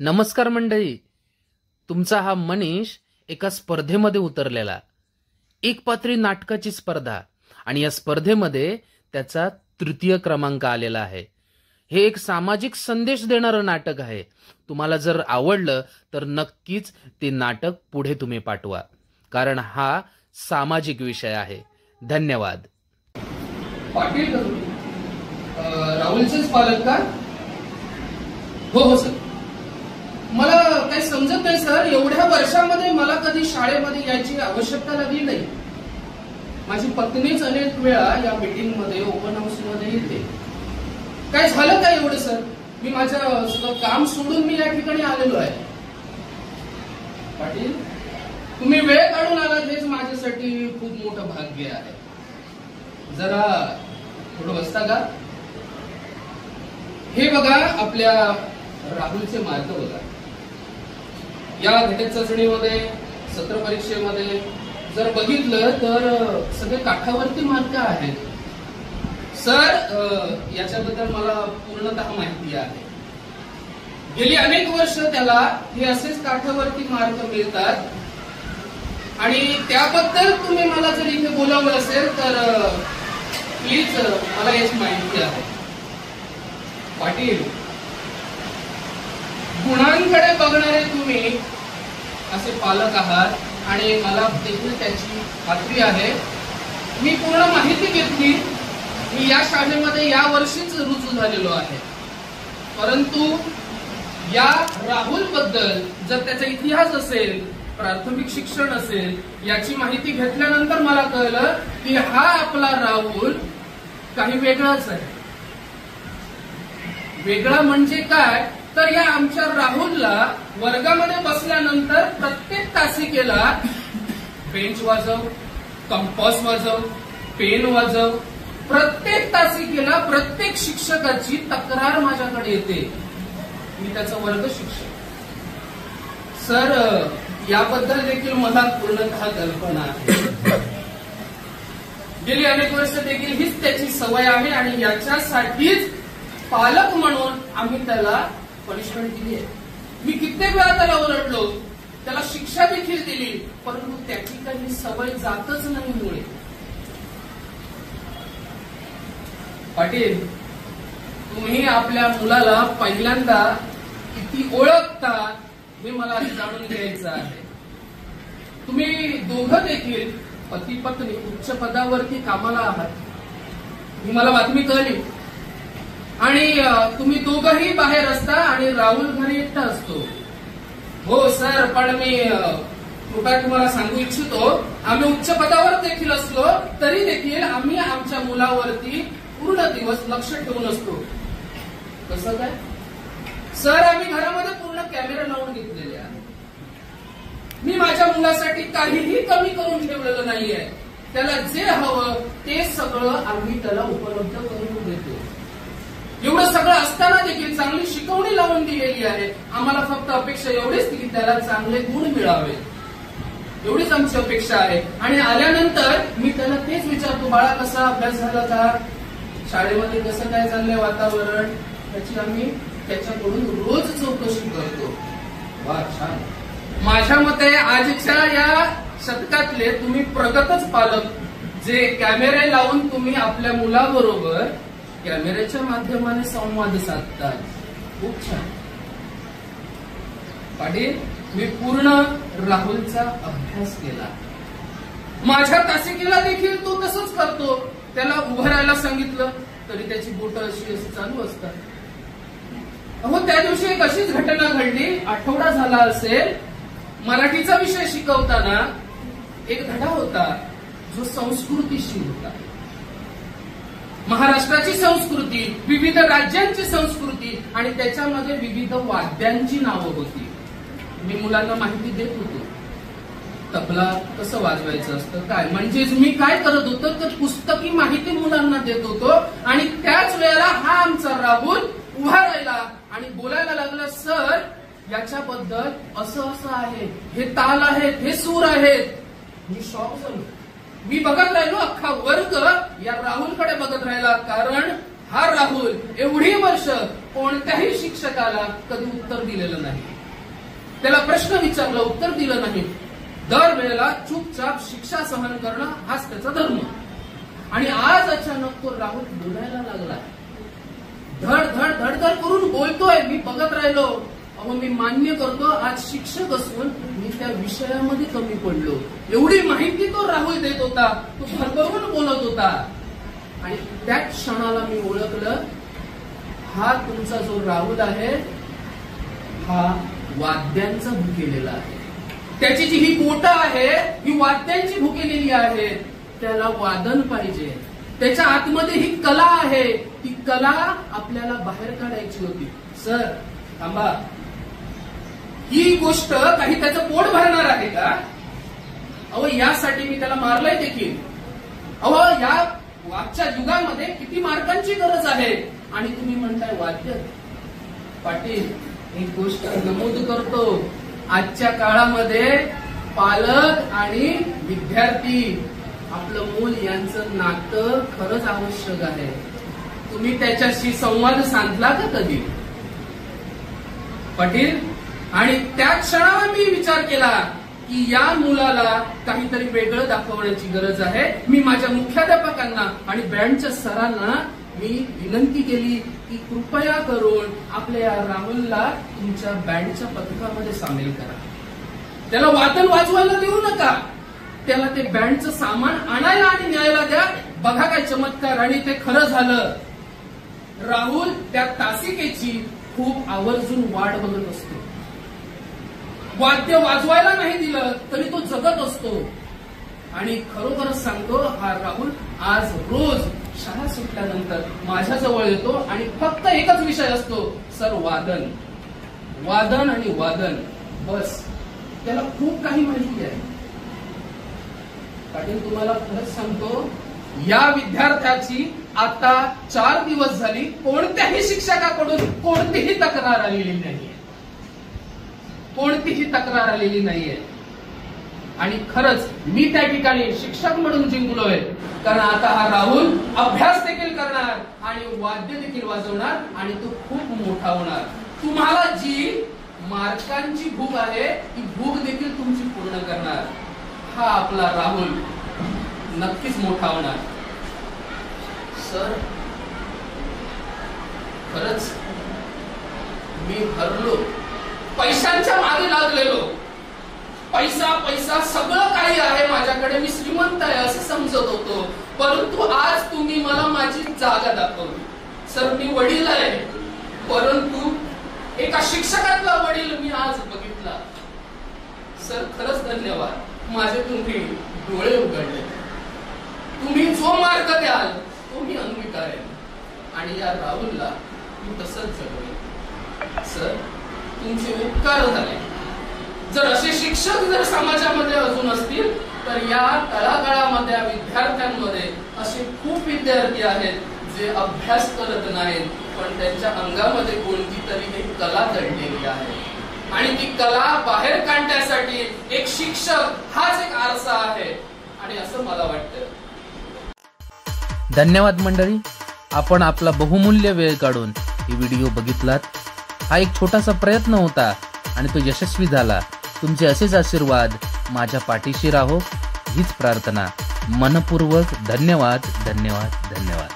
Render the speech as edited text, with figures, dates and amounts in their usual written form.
नमस्कार मंडळी. तुमचा हा मनीष एका स्पर्धेमध्ये उतरलेला. एक पात्री नाटकाची स्पर्धा आणि या स्पर्धेमध्ये त्याचा तृतीय क्रमांक आलेला आहे. हे एक सामाजिक संदेश देणारं नाटक आहे. तुम्हाला जर आवडलं तर नक्कीच ते नाटक पुढे तुम्ही पाठवा, कारण हा सामाजिक विषय आहे. धन्यवाद. पाटील राहुलचेच पालक का? हो सर. मला काही समजत नाही सर, एवढ्या वर्षांमध्ये मला कधी शाळेमध्ये यायची आवश्यकता लागली नाही. माझी पत्नीच अनेक वेळा या मीटिंग मध्ये ओपन हाऊस मध्ये येते. काय झालं काय एवढं सर? मी माझं सगळं काम सोडून मी या ठिकाणी आलेलो आहे. पाटील, तुम्ही वेळ काढून आलात हेच माझ्यासाठी खूप मोठं भाग्य आहे. जरा थोडं बसता का? हे बघा, आपल्या राहुलचे मार्क बघा. या घटक चाचणीमध्ये, सत्र परीक्षेमध्ये जर बघितलं तर सगळे काठावरती मार्क आहेत. सर, याच्याबद्दल मला पूर्णतः माहिती आहे. गेली अनेक वर्ष त्याला हे असेच काठावरती मार्क मिळतात आणि त्याबद्दल तुम्ही मला जर इथे बोलावलं असेल तर प्लीज मला याची माहिती आहे. पाटील, गुणांकडे बघणारे तुम्ही असे पालक आहात आणि मला देखील त्याची खात्री आहे. मी पूर्ण माहिती घेतली. मी या शाळेमध्ये या वर्षीच रुजू झालेलो आहे. परंतु या राहुल बद्दल जर त्याचा इतिहास असेल, प्राथमिक शिक्षण असेल, याची माहिती घेतल्यानंतर मला कळलं की हा आपला राहुल काही वेगळाच आहे. वेगळा म्हणजे काय तर या आमच्या राहुलला वर्गामध्ये बसल्यानंतर प्रत्येक तासिकेला बेंच वाजव, कंपास वाजव, पेन वाजव, प्रत्येक तासिकेला प्रत्येक शिक्षकाची तक्रार माझ्याकडे येते. मी त्याचा वर्ग शिक्षक. सर, याबद्दल देखील मला पूर्णतः कल्पना आहे. गेली अनेक वर्ष देखील हीच त्याची सवय आहे आणि याच्यासाठीच पालक म्हणून आम्ही त्याला पनिशमेंट दिली आहे. मी कित्येक वेळा त्याला ओरडलो, त्याला शिक्षा देखील दिली, परंतु त्याची काही सवय जातच नाही. मुळे पाटील, तुम्ही आपल्या मुलाला पहिल्यांदा किती ओळखता हे मला जाणून घ्यायचं आहे. तुम्ही दोघं देखील पती पत्नी उच्च पदावरती कामाला आहात, ही मला बातमी कळली. आणि तुम्ही दोघंही बाहेर असता आणि राहुल घरी एकटा असतो. हो सर, पण मी कृपया तुम्हाला सांगू इच्छितो, आम्ही उच्च पदावर देखील असलो तरी देखील आम्ही आमच्या मुलावरती पूर्ण दिवस लक्ष ठेवून असतो. कसं काय? सर, आम्ही घरामध्ये पूर्ण कॅमेरा लावून घेतलेले आहे. मी माझ्या मुलासाठी काहीही कमी करून ठेवलेलं नाहीये. त्याला जे हवं ते सगळं आम्ही त्याला उपलब्ध करून देतो. एवढं सगळं असताना देखील चांगली शिकवणी लावून दिलेली आहे. आम्हाला फक्त अपेक्षा एवढीच की त्याला चांगले गुण मिळावे, एवढीच आमची अपेक्षा आहे. आणि आल्यानंतर मी त्याला तेच विचारतो, बाळा कसा अभ्यास झाला का, शाळेमध्ये कसं काय चाललंय वातावरण, त्याची आम्ही त्याच्याकडून रोज चौकशी करतो. वा, छान. माझ्या मते आजच्या या शतकातले तुम्ही प्रगतच पालक, जे कॅमेरे लावून तुम्ही आपल्या मुलाबरोबर कॅमेऱ्याच्या माध्यमाने संवाद साधतात. खूप छान. पाटील, मी पूर्ण राहुलचा अभ्यास केला. माझ्या तासिकेला देखील तो तसंच करतो. त्याला उभं राहायला सांगितलं तरी त्याची बोटं अशी चालू असतात. अहो, त्या दिवशी एक अशीच घटना घडली. आठवडा झाला असेल, मराठीचा विषय शिकवताना एक धडा होता जो संस्कृतीशी होता. महाराष्ट्राची संस्कृती, विविध राज्यांची संस्कृती आणि त्याच्यामध्ये विविध वाद्यांची नावं होती. मी मुलांना माहिती देत होतो, तबला कसं वाजवायचं असतं काय. म्हणजेच मी काय करत होतो तर पुस्तकी माहिती मुलांना देत होतो. आणि त्याच वेळेला हा आमचा राहुल उभा राहिला आणि बोलायला लागला, सर याच्याबद्दल असं असं आहे, हे ताल आहेत, हे सूर आहेत. मी शॉक झालो. मी बघत राहिलो, अख्खा वर्ग या राहुलकडे बघत राहिला, कारण हा राहुल एवढी वर्ष कोणत्याही शिक्षकाला कधी उत्तर दिलेलं नाही. त्याला प्रश्न विचारला, उत्तर दिलं नाही. दरवेळेला चुपचाप शिक्षा सहन करणं हाच त्याचा धर्म. आणि आज अचानक तो राहुल बोलायला लागला. धड धड धडधड करून बोलतोय. मी बघत राहिलो. अहो, मी मान्य करतो, आज शिक्षक असून मी त्या विषयामध्ये कमी पडलो. एवढी माहिती तो राहुल देत होता, तो भरभरून बोलत होता. आणि त्या क्षणाला मी ओळखलं, हा तुमचा जो राहुल आहे हा वाद्यांचा भुकेलेला आहे. त्याची जी ही बोटं आहे ही वाद्यांची भुकेलेली आहे. त्याला वादन पाहिजे. त्याच्या आतमध्ये ही कला आहे. ती कला आपल्याला बाहेर काढायची होती. सर थांबा, ही गोष्ट काही त्याचं पोट भरणार आहे का? अहो, यासाठी मी त्याला मारलंय देखील. अहो, या आजच्या युगामध्ये किती मार्कांची गरज आहे आणि तुम्ही म्हणताय वाद्य. पाटील, एक गोष्ट नमूद करतो, आजच्या काळामध्ये पालक आणि विद्यार्थी, आपलं मूल यांचं नातं खरंच आवश्यक आहे. तुम्ही त्याच्याशी संवाद साधला का कधी? पाटील, आणि त्या क्षणावर मी विचार केला की या मुलाला काहीतरी वेगळं दाखवण्याची गरज आहे. मी माझ्या मुख्याध्यापकांना आणि बँडच्या सरांना मी विनंती केली की कृपया करून आपल्या या राहुलला तुमच्या बँडच्या पथकामध्ये सामील करा. त्याला वादन वाजवायला देऊ नका. त्याला ते बँडचं सामान आणायला आणि न्यायला द्या. बघा काय चमत्कार. आणि ते खरं झालं. राहुल त्या तासिकेची खूप आवर्जून वाट बघत असतो. वाद्य वाजवायला नाही दिलं तरी तो जगत असतो. आणि खरोखरच सांगतो, हा राहुल आज रोज शाळा सुटल्यानंतर माझ्याजवळ येतो आणि फक्त एकच विषय असतो, सर वादन, वादन आणि वादन. बस. त्याला खूप काही माहिती आहे. पाटील, तुम्हाला खरंच सांगतो, या विद्यार्थ्याची आता 4 दिवस झाली कोणत्याही शिक्षकाकडून कोणतीही तक्रार आलेली नाहीये. कोणतीही तक्रार आलेली नाहीये. आणि खरंच मी त्या ठिकाणी शिक्षक म्हणून जिंकलोय. कारण आता हा राहुल अभ्यास देखील करणार आणि वाद्य देखील वाजवणार आणि तो खूप मोठा होणार. तुम्हाला जी मार्कांची भूक आहे ती भूक देखील तुमची पूर्ण करणार. हा आपला राहुल नक्कीच मोठा होणार. सर, खरंच मी हरलो. पैशांच्या मागे लागलेलो. पैसा पैसा सगळं काही आहे माझ्याकडे, मी श्रीमंत आहे असं समजत होतो. परंतु आज तुम्ही मला माझी जागा दाखवली. सर, मी वडील आहे, परंतु एका शिक्षकातला वडील मी आज बघितला. सर, खरंच धन्यवाद. माझे तुम्ही डोळे उघडले. तुम्ही जो मार्ग द्याल तो मी अंगीकारेन आणि या राहुलला मी तसंच जगवेन. सर, तुमचे उपकार झाले. जर असे शिक्षक जर समाजामध्ये अजून असतील तर या तळागाळामध्ये विद्यार्थ्यांमध्ये असे खूप विद्यार्थी आहेत जे अभ्यास करत नाहीत, पण त्यांच्या अंगामध्ये कोणती तरी एक कला दडलेली आहे. आणि ती कला बाहेर काढण्यासाठी एक शिक्षक हाच एक आरसा आहे आणि असं मला वाटतं. धन्यवाद मंडळी. आपण आपला बहुमूल्य वेळ काढून ही व्हिडिओ बघितलात. हा एक छोटासा प्रयत्न होता आणि तो यशस्वी झाला. तुमचे असेच आशीर्वाद माझ्या पाठीशी राहो हीच प्रार्थना. मनपूर्वक धन्यवाद, धन्यवाद, धन्यवाद.